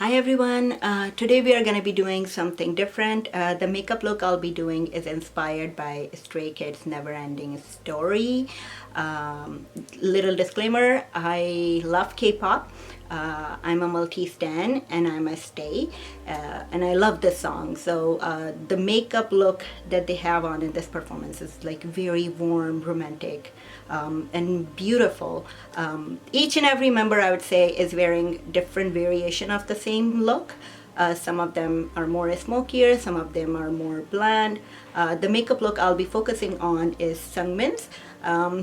Hi everyone, today we are going to be doing something different. The makeup look I'll be doing is inspired by Stray Kids' Neverending story. Little disclaimer, I love K-pop. I'm a multi-stan and I'm a stay, and I love this song. So the makeup look that they have on in this performance is like very warm, romantic, and beautiful. Each and every member, I would say, is wearing different variation of the same look. Some of them are more smokier, some of them are more bland. The makeup look I'll be focusing on is Sungmin's.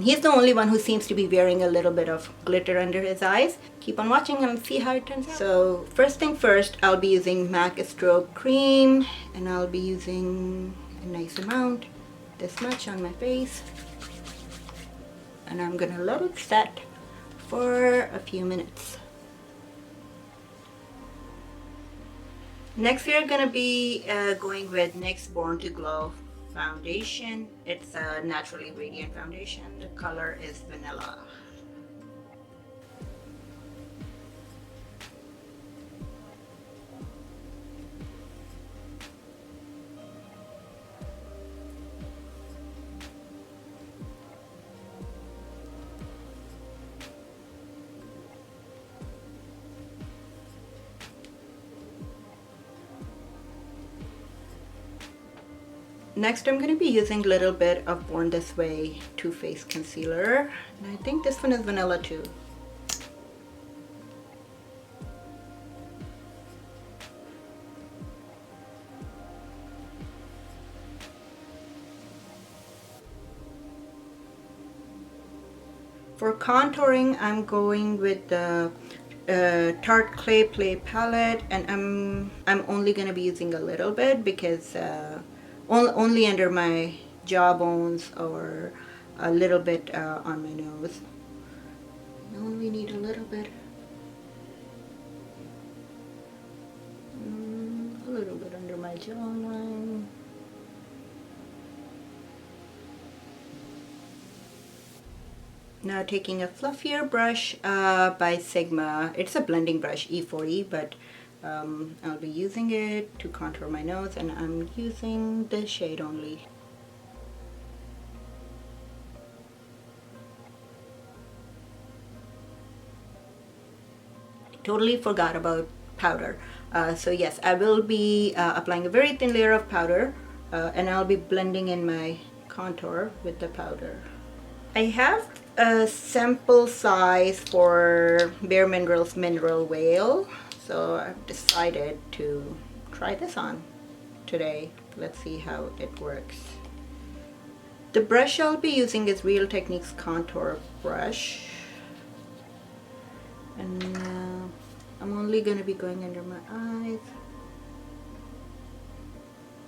He's the only one who seems to be wearing a little bit of glitter under his eyes. Keep on watching and see how it turns out. So first thing first, I'll be using MAC Strobe cream, and I'll be using a nice amount, this much on my face. And I'm gonna let it set for a few minutes. Next we are gonna be going with NYX Born to Glow foundation. It's a naturally radiant foundation. The color is vanilla. Next, I'm going to be using a little bit of Born This Way Too Faced concealer, and I think this one is vanilla too. For contouring, I'm going with the Tarte Clay Play palette, and I'm only going to be using a little bit because only under my jawbones or a little bit on my nose. I only need a little bit. A little bit under my jawline. Now taking a fluffier brush by Sigma. It's a blending brush, E40, but I'll be using it to contour my nose, and I'm using the shade only. Totally forgot about powder. So yes, I will be applying a very thin layer of powder, and I'll be blending in my contour with the powder. I have a sample size for BareMinerals Mineral Whale, so I've decided to try this on today. Let's see how it works. The brush I'll be using is Real Techniques contour brush, and I'm only going to be going under my eyes.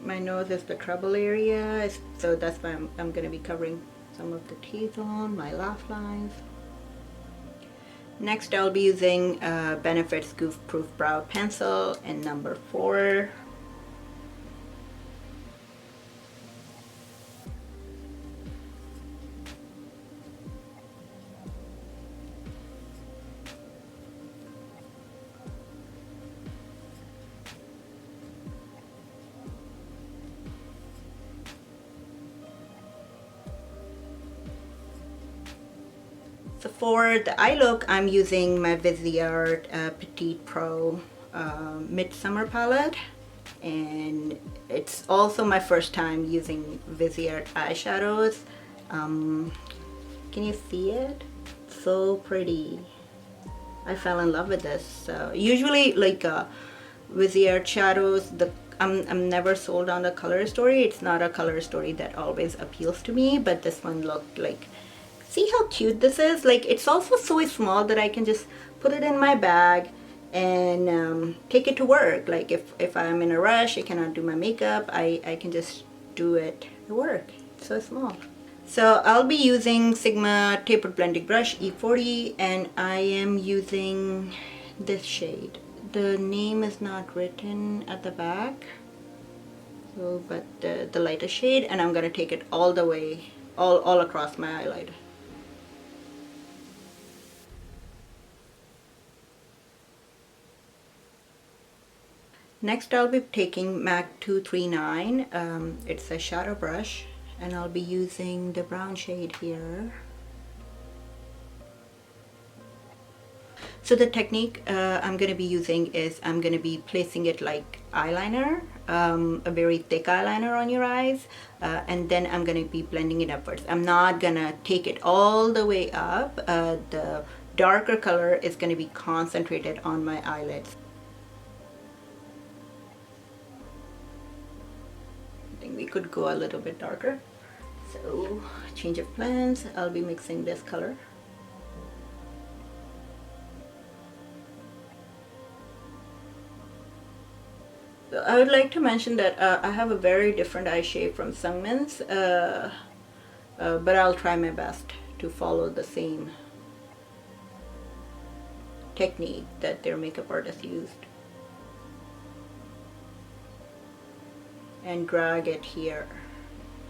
My nose is the trouble area, so that's why I'm going to be covering some of the T-zone, my laugh lines. Next, I'll be using Benefit's Goof Proof Brow Pencil in number 4. So for the eye look, I'm using my Viseart Petit Pro Midsommer palette, and it's also my first time using Viseart eyeshadows. Can you see it? So pretty. I fell in love with this. Usually, like Viseart shadows, I'm never sold on the color story. It's not a color story that always appeals to me, but this one looked like. See how cute this is? Like, it's also so small that I can just put it in my bag and take it to work. Like, if I'm in a rush, I cannot do my makeup, I can just do it at work. It's so small. So I'll be using Sigma Tapered Blending Brush E40, and I am using this shade. The name is not written at the back, so but the lighter shade, and I'm gonna take it all the way, all across my eyelid. Next I'll be taking MAC 239. It's a shadow brush, and I'll be using the brown shade here. So the technique I'm going to be using is I'm going to be placing it like eyeliner, a very thick eyeliner on your eyes, and then I'm going to be blending it upwards. I'm not going to take it all the way up. The darker color is going to be concentrated on my eyelids. I think we could go a little bit darker. So change of plans, I'll be mixing this color. I would like to mention that I have a very different eye shape from Sungmin's, but I'll try my best to follow the same technique that their makeup artist used. And drag it here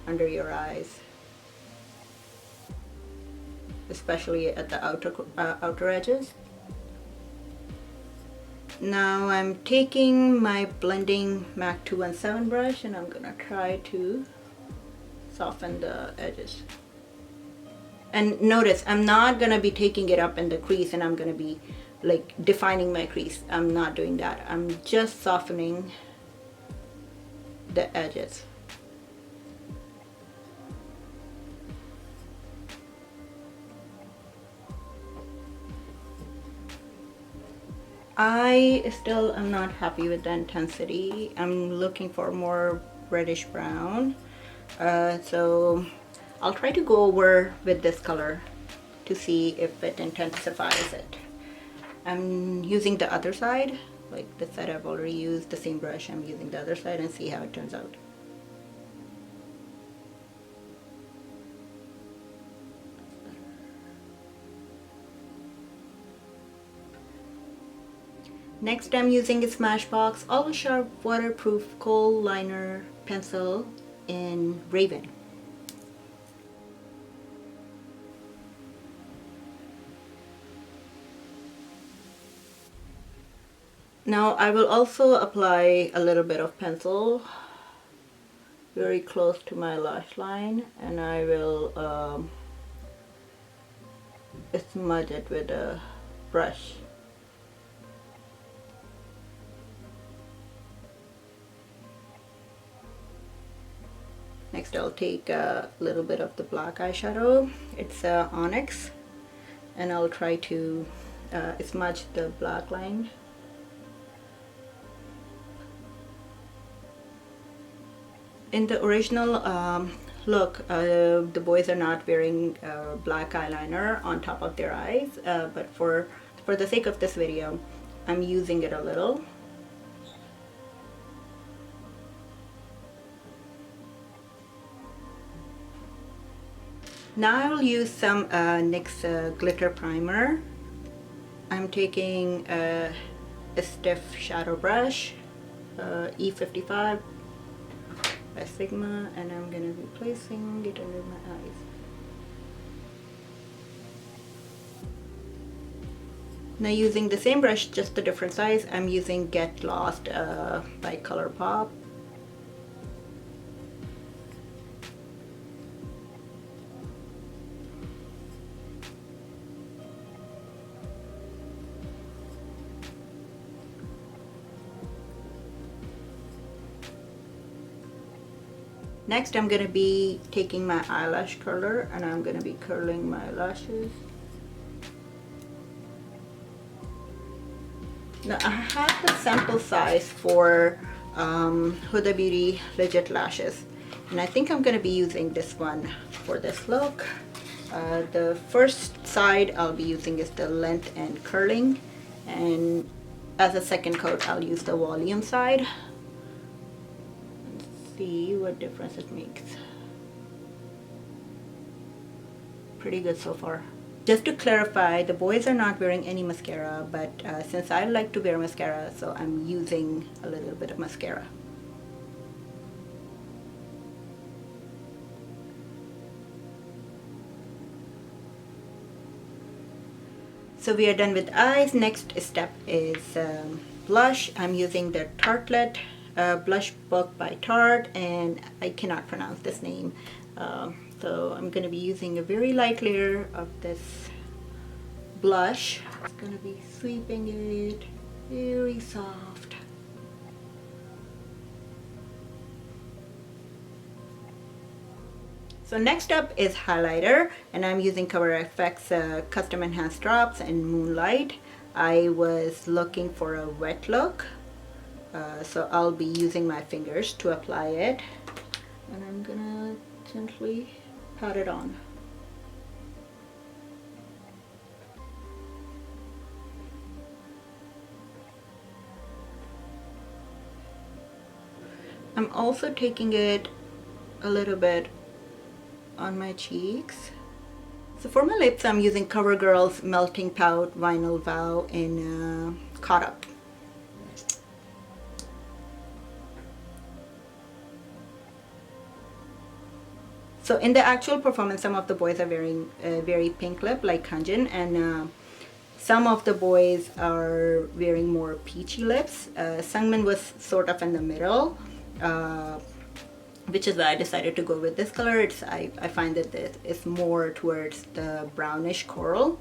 under your eyes, especially at the outer edges. Now I'm taking my blending MAC 217 brush and I'm gonna try to soften the edges. And notice, I'm not gonna be taking it up in the crease and I'm gonna be like defining my crease. I'm not doing that. I'm just softening the edges. I still am not happy with the intensity. I'm looking for more reddish brown. So I'll try to go over with this color to see if it intensifies it. I'm using the other side, like this side I've already used the same brush. I'm using the other side and see how it turns out. Next I'm using a Smashbox All Sharp Waterproof Kohl Liner Pencil in Raven. Now I will also apply a little bit of pencil very close to my lash line, and I will smudge it with a brush. Next I'll take a little bit of the black eyeshadow. It's NYX, and I'll try to smudge the black line. In the original look, the boys are not wearing black eyeliner on top of their eyes, but for the sake of this video, I'm using it a little. Now I will use some NYX Glitter Primer. I'm taking a stiff shadow brush, E55 by Sigma, and I'm going to be placing it under my eyes. Now using the same brush, just a different size, I'm using Get Lost by Colourpop. Next I'm going to be taking my eyelash curler and I'm going to be curling my lashes. Now I have the sample size for Huda Beauty Legit Lashes, and I think I'm going to be using this one for this look. The first side I'll be using is the length and curling, and as a second coat I'll use the volume side. See what difference it makes. Pretty good so far. Just to clarify, the boys are not wearing any mascara, but since I like to wear mascara, so I'm using a little bit of mascara. So we are done with eyes. Next step is blush, I'm using the Tartelette blush book by Tarte, and I cannot pronounce this name. So I'm going to be using a very light layer of this blush. I'm going to be sweeping it very soft. So next up is highlighter, and I'm using ColourFX Custom Enhanced Drops in Moonlight. I was looking for a wet look, so I'll be using my fingers to apply it, and I'm gonna gently pat it on. I'm also taking it a little bit on my cheeks. So for my lips, I'm using CoverGirl's Melting Pout Vinyl Vow in Caught Up. So in the actual performance, some of the boys are wearing a very pink lip like Kanjin, and some of the boys are wearing more peachy lips. Sungmin was sort of in the middle, which is why I decided to go with this color. I find that this is more towards the brownish coral.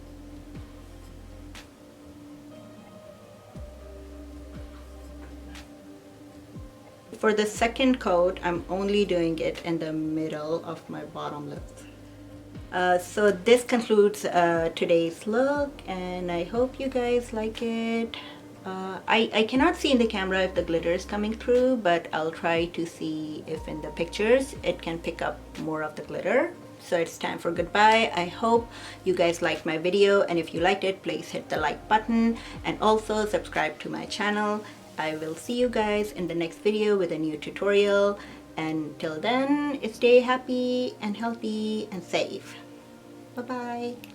For the second coat, I'm only doing it in the middle of my bottom lip. So this concludes today's look, and I hope you guys like it. I cannot see in the camera if the glitter is coming through, but I'll try to see if in the pictures it can pick up more of the glitter. So it's time for goodbye. I hope you guys liked my video, and if you liked it, please hit the like button and also subscribe to my channel. I will see you guys in the next video with a new tutorial, and till then, stay happy and healthy and safe. Bye bye.